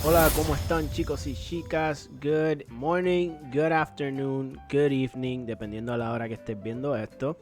Hola, ¿cómo están chicos y chicas? Good morning, good afternoon, good evening, dependiendo a la hora que estés viendo esto.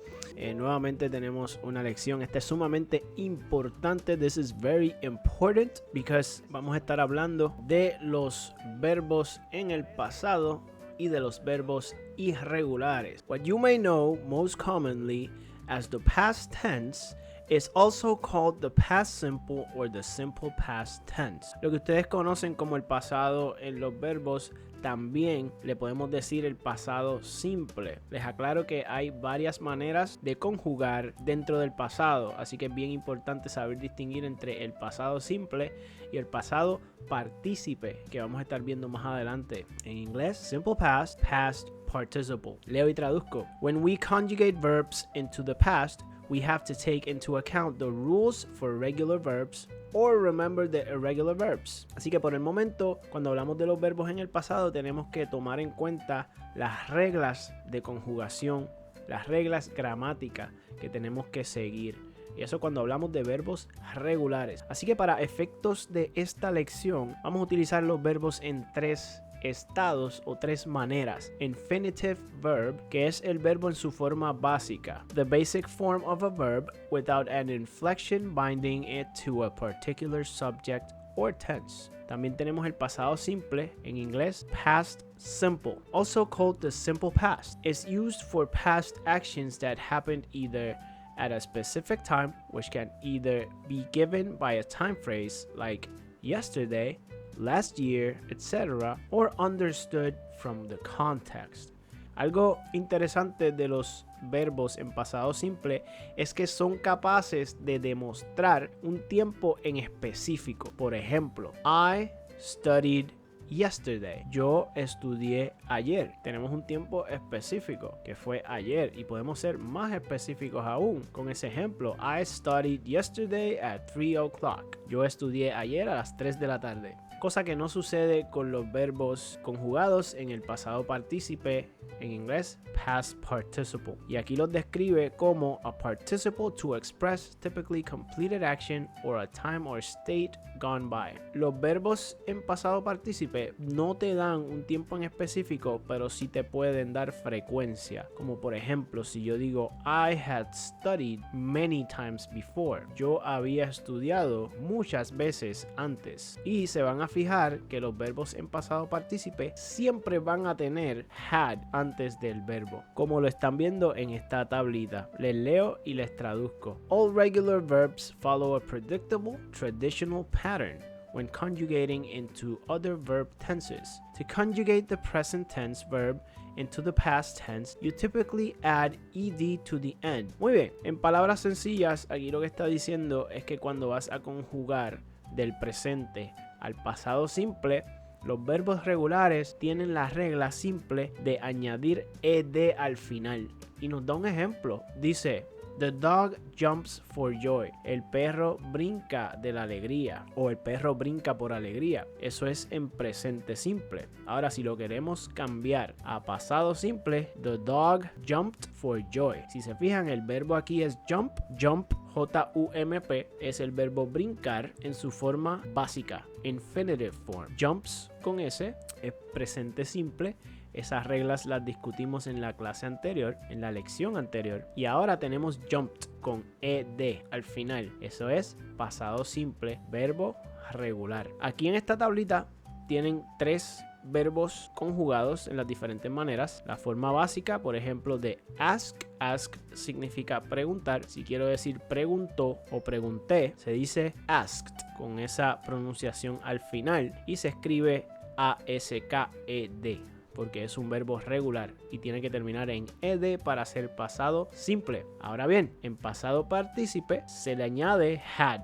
Nuevamente tenemos una lección. Esta es sumamente importante. This is very important because vamos a estar hablando de los verbos en el pasado y de los verbos irregulares. What you may know most commonly as the past tense is also called the past simple or the simple past tense. Lo que ustedes conocen como el pasado en los verbos, también le podemos decir el pasado simple. Les aclaro que hay varias maneras de conjugar dentro del pasado, así que es bien importante saber distinguir entre el pasado simple y el pasado partícipe, que vamos a estar viendo más adelante. En inglés, simple past, past participle. Leo y traduzco. When we conjugate verbs into the past, we have to take into account the rules for regular verbs or remember the irregular verbs. Así que por el momento, cuando hablamos de los verbos en el pasado, tenemos que tomar en cuenta las reglas de conjugación, las reglas gramáticas que tenemos que seguir. Y eso cuando hablamos de verbos regulares. Así que para efectos de esta lección, vamos a utilizar los verbos en tres estados o tres maneras. Infinitive verb, que es el verbo en su forma básica. The basic form of a verb without an inflection binding it to a particular subject or tense. También tenemos el pasado simple, en inglés past simple, also called the simple past. It's used for past actions that happened either at a specific time, which can either be given by a time phrase like yesterday, last year, etc., or understood from the context. Algo interesante de los verbos en pasado simple es que son capaces de demostrar un tiempo en específico. Por ejemplo, I studied yesterday. Yo estudié ayer. Tenemos un tiempo específico que fue ayer y podemos ser más específicos aún con ese ejemplo. I studied yesterday at 3 o'clock. Yo estudié ayer a las 3 de la tarde. Cosa que no sucede con los verbos conjugados en el pasado partícipe, en inglés past participle. Y aquí los describe como a participle to express typically completed action or a time or state gone by. Los verbos en pasado partícipe no te dan un tiempo en específico, pero sí te pueden dar frecuencia. Como por ejemplo, si yo digo I had studied many times before. Yo había estudiado muchas veces antes. Y se van a fijar que los verbos en pasado partícipe siempre van a tener had antes del verbo, como lo están viendo en esta tablita. Les leo y les traduzco. All regular verbs follow a predictable, traditional pattern when conjugating into other verb tenses. To conjugate the present tense verb into the past tense, you typically add ed to the end. Muy bien, en palabras sencillas, aquí lo que está diciendo es que cuando vas a conjugar del presente al pasado simple, los verbos regulares tienen la regla simple de añadir ed al final. Y nos da un ejemplo. Dice, the dog jumps for joy. El perro brinca de la alegría. O el perro brinca por alegría. Eso es en presente simple. Ahora, si lo queremos cambiar a pasado simple, the dog jumped for joy. Si se fijan, el verbo aquí es jump. Jump, J-U-M-P, es el verbo brincar en su forma básica. Infinitive form. Jumps con S es presente simple. Esas reglas las discutimos en la clase anterior, en la lección anterior. Y ahora tenemos jumped con ed al final. Eso es pasado simple, verbo regular. Aquí en esta tablita tienen tres verbos conjugados en las diferentes maneras. La forma básica, por ejemplo, de ask. Ask significa preguntar. Si quiero decir preguntó o pregunté, se dice asked con esa pronunciación al final y se escribe A-S-K-E-D, porque es un verbo regular y tiene que terminar en ed para ser pasado simple. Ahora bien, en pasado partícipe se le añade had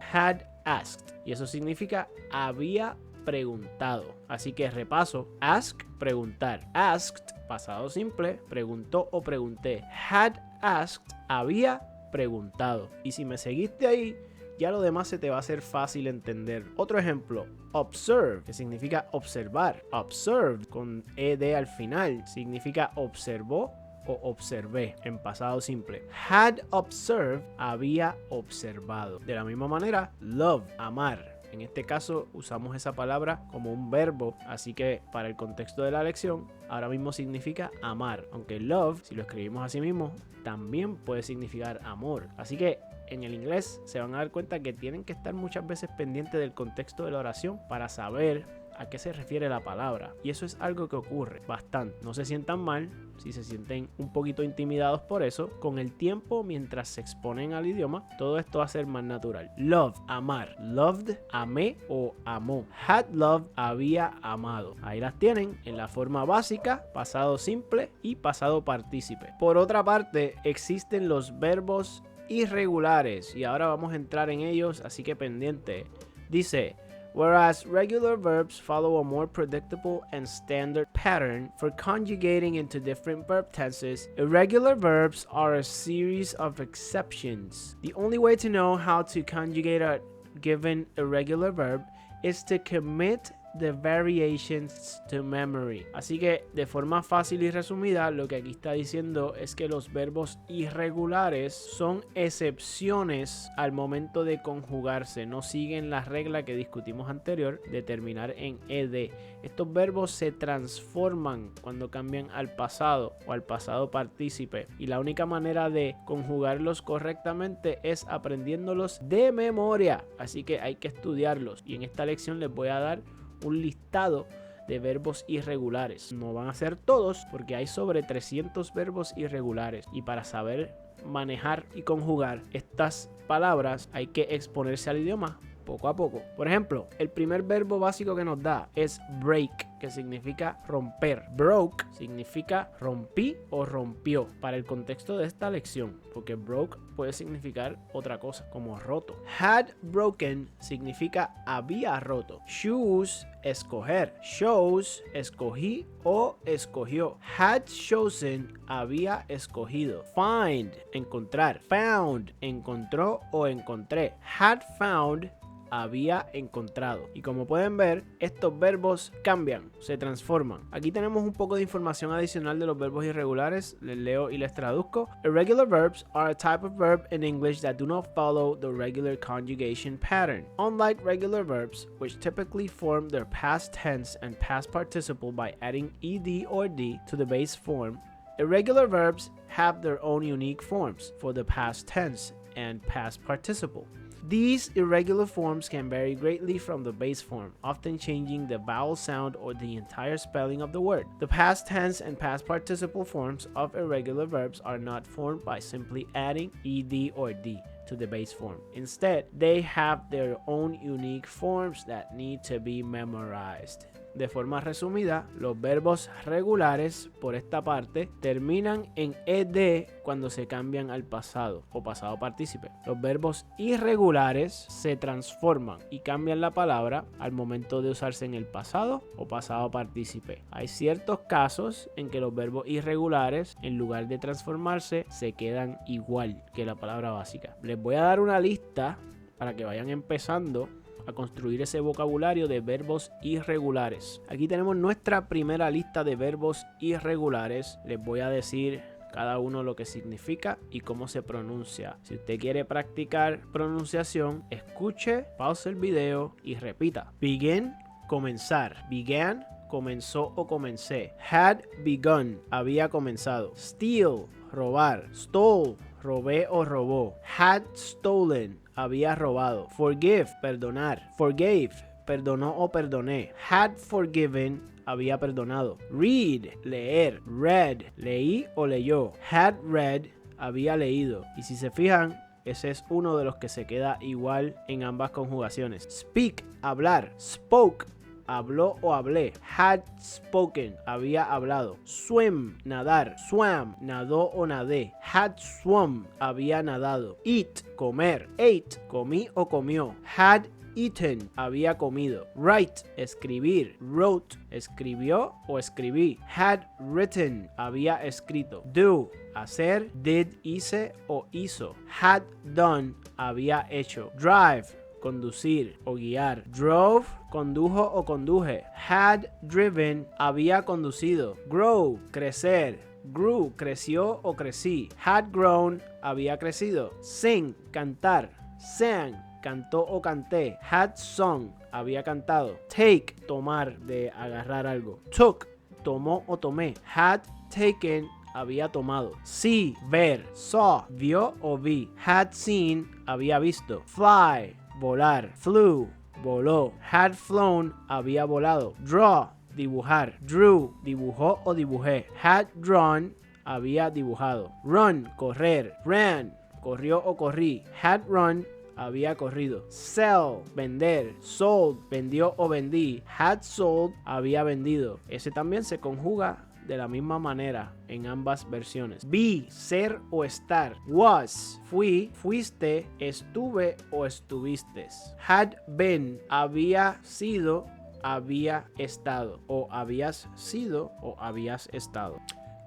asked, y eso significa había preguntado. Así que repaso: ask, preguntar; asked, pasado simple, preguntó o pregunté; had asked, había preguntado. Y si me seguiste ahí, ya lo demás se te va a hacer fácil entender. Otro ejemplo, observe, que significa observar. Observed con ed al final significa observó o observé en pasado simple. Had observed, había observado. De la misma manera, love, amar, En este caso usamos esa palabra como un verbo, así que para el contexto de la lección ahora mismo significa amar, aunque love, si lo escribimos así mismo, también puede significar amor. Así que en el inglés se van a dar cuenta que tienen que estar muchas veces pendientes del contexto de la oración para saber a qué se refiere la palabra. Y eso es algo que ocurre bastante. No se sientan mal si se sienten un poquito intimidados por eso. Con el tiempo, mientras se exponen al idioma, todo esto va a ser más natural. Love, amar. Loved, amé o amó. Had loved, había amado. Ahí las tienen en la forma básica, pasado simple y pasado partícipe. Por otra parte, existen los verbos irregulares y ahora vamos a entrar en ellos, así que pendiente. Dice: whereas regular verbs follow a more predictable and standard pattern for conjugating into different verb tenses, irregular verbs are a series of exceptions. The only way to know how to conjugate a given irregular verb is to commit the variations to memory. Así que de forma fácil y resumida, lo que aquí está diciendo es que los verbos irregulares son excepciones al momento de conjugarse, no siguen la regla que discutimos anterior de terminar en ed. Estos verbos se transforman cuando cambian al pasado o al pasado partícipe, y la única manera de conjugarlos correctamente es aprendiéndolos de memoria, así que hay que estudiarlos, y en esta lección les voy a dar un listado de verbos irregulares. No van a ser todos porque hay sobre 300 verbos irregulares, y para saber manejar y conjugar estas palabras hay que exponerse al idioma poco a poco. Por ejemplo, el primer verbo básico que nos da es break, que significa romper. Broke significa rompí o rompió para el contexto de esta lección, porque broke puede significar otra cosa, como roto. Had broken significa había roto. Choose, escoger. Chose, escogí o escogió. Had chosen, había escogido. Find, encontrar. Found, encontró o encontré. Had found, había encontrado. Y como pueden ver, estos verbos cambian, se transforman. Aquí tenemos un poco de información adicional de los verbos irregulares. Les leo y les traduzco. Irregular verbs are a type of verb in English that do not follow the regular conjugation pattern. Unlike regular verbs, which typically form their past tense and past participle by adding ed or d to the base form, irregular verbs have their own unique forms for the past tense and past participle. These irregular forms can vary greatly from the base form, often changing the vowel sound or the entire spelling of the word. The past tense and past participle forms of irregular verbs are not formed by simply adding ed or d to the base form. Instead, they have their own unique forms that need to be memorized. De forma resumida, los verbos regulares, por esta parte, terminan en ed cuando se cambian al pasado o pasado partícipe. Los verbos irregulares se transforman y cambian la palabra al momento de usarse en el pasado o pasado partícipe. Hay ciertos casos en que los verbos irregulares, en lugar de transformarse, se quedan igual que la palabra básica. Les voy a dar una lista para que vayan empezando a construir ese vocabulario de verbos irregulares. Aquí tenemos nuestra primera lista de verbos irregulares. Les voy a decir cada uno lo que significa y cómo se pronuncia. Si usted quiere practicar pronunciación, escuche, pause el video y repita. Begin, comenzar. Began, comenzó o comencé. Had begun, había comenzado. Steal, robar. Stole, robé o robó. Had stolen, había robado. Forgive, perdonar. Forgave, perdonó o perdoné. Had forgiven, había perdonado. Read, leer. Read, leí o leyó. Had read, había leído. Y si se fijan, ese es uno de los que se queda igual en ambas conjugaciones. Speak, hablar. Spoke, habló o hablé. Had spoken, había hablado. Swim, nadar. Swam, nadó o nadé. Had swum, había nadado. Eat, comer. Ate, comí o comió. Had eaten, había comido. Write, escribir. Wrote, escribió o escribí. Had written, había escrito. Do, hacer. Did, hice o hizo. Had done, había hecho. Drive, conducir o guiar. Drove, condujo o conduje. Had driven, había conducido. Grow, crecer. Grew, creció o crecí. Had grown, había crecido. Sing, cantar. Sang, cantó o canté. Had sung, había cantado. Take, tomar, de agarrar algo. Took, tomó o tomé. Had taken, había tomado. See, ver. Saw, vio o vi. Had seen, había visto. Fly, volar. Flew, voló. Had flown, había volado. Draw, dibujar. Drew, dibujó o dibujé. Had drawn, había dibujado. Run, correr. Ran, corrió o corrí. Had run, había corrido. Sell, vender. Sold, vendió o vendí. Had sold, había vendido. Ese también se conjuga de la misma manera en ambas versiones. Be, ser o estar. Was, fui, fuiste, estuve o estuviste. Had been, había sido, había estado. O habías sido o habías estado.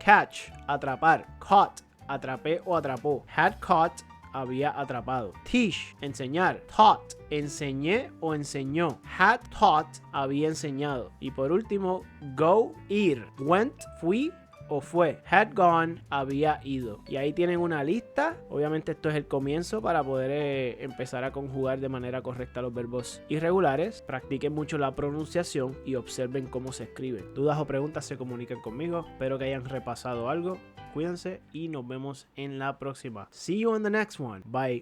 Catch, atrapar. Caught, atrapé o atrapó. Had caught, había atrapado. Teach, enseñar. Taught, enseñé o enseñó. Had taught, había enseñado. Y por último, go, ir. Went, fui o fue. Had gone, había ido. Y ahí tienen una lista. Obviamente esto es el comienzo para poder empezar a conjugar de manera correcta los verbos irregulares. Practiquen mucho la pronunciación y observen cómo se escriben. Dudas o preguntas, se comunican conmigo. Espero que hayan repasado algo. Cuídense y nos vemos en la próxima. See you on the next one. Bye.